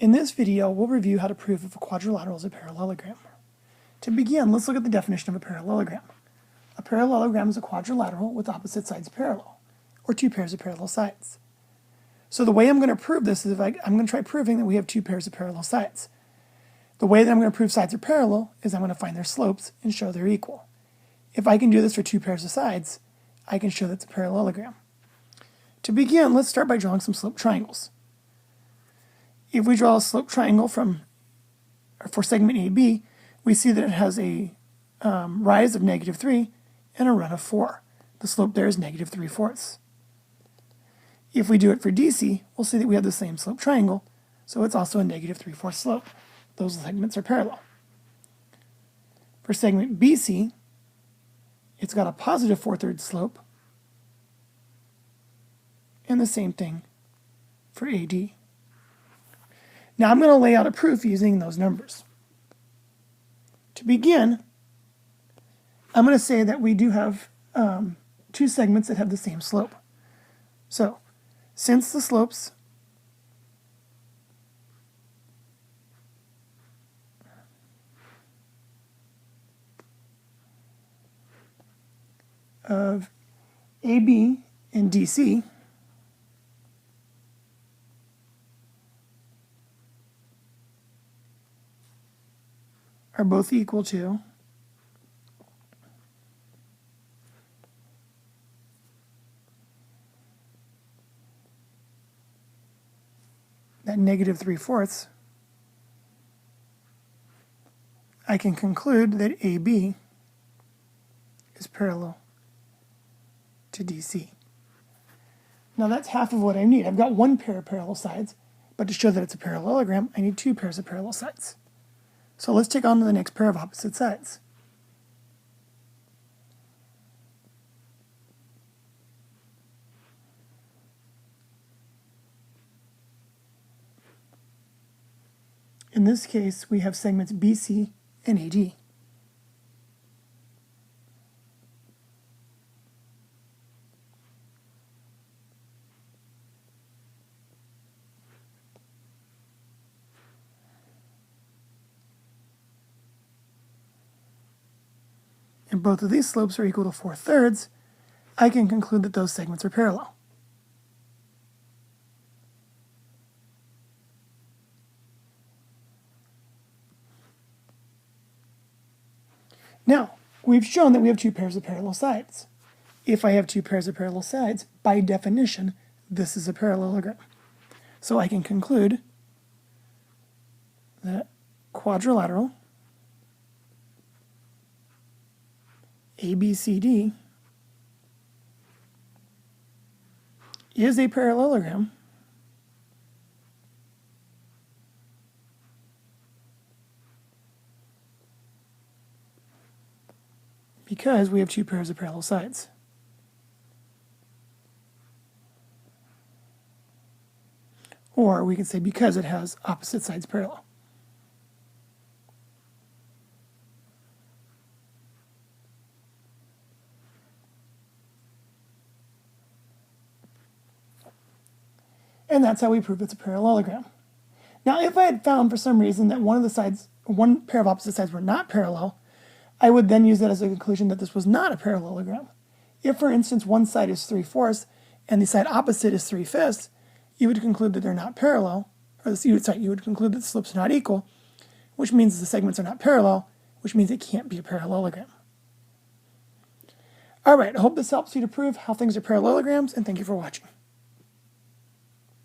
In this video, we'll review how to prove if a quadrilateral is a parallelogram. To begin, let's look at the definition of a parallelogram. A parallelogram is a quadrilateral with opposite sides parallel, or two pairs of parallel sides. So the way I'm going to prove this is I'm going to try proving that we have two pairs of parallel sides. The way that I'm going to prove sides are parallel is I'm going to find their slopes and show they're equal. If I can do this for two pairs of sides, I can show that's a parallelogram. To begin, let's start by drawing some slope triangles. If we draw a slope triangle for segment AB, we see that it has a rise of -3 and a run of 4. The slope there is -3/4. If we do it for DC, we'll see that we have the same slope triangle, so it's also a -3/4 slope. Those segments are parallel. For segment BC, it's got a positive 4/3 slope, and the same thing for AD. Now I'm going to lay out a proof using those numbers. To begin, I'm going to say that we do have two segments that have the same slope. So, since the slopes of AB and DC are both equal to that -3/4, I can conclude that AB is parallel to DC. Now that's half of what I need. I've got one pair of parallel sides, but to show that it's a parallelogram, I need two pairs of parallel sides. So let's take on to the next pair of opposite sides. In this case, we have segments BC and AD. And both of these slopes are equal to 4/3, I can conclude that those segments are parallel. Now, we've shown that we have two pairs of parallel sides. If I have two pairs of parallel sides, by definition, this is a parallelogram. So I can conclude that quadrilateral ABCD is a parallelogram because we have two pairs of parallel sides. Or we can say because it has opposite sides parallel. And that's how we prove it's a parallelogram. Now, if I had found for some reason that one pair of opposite sides were not parallel, I would then use that as a conclusion that this was not a parallelogram. If, for instance, one side is 3/4 and the side opposite is 3/5, you would conclude that they're not parallel, or you would conclude that the slopes are not equal, which means the segments are not parallel, which means it can't be a parallelogram. All right, I hope this helps you to prove how things are parallelograms, and thank you for watching.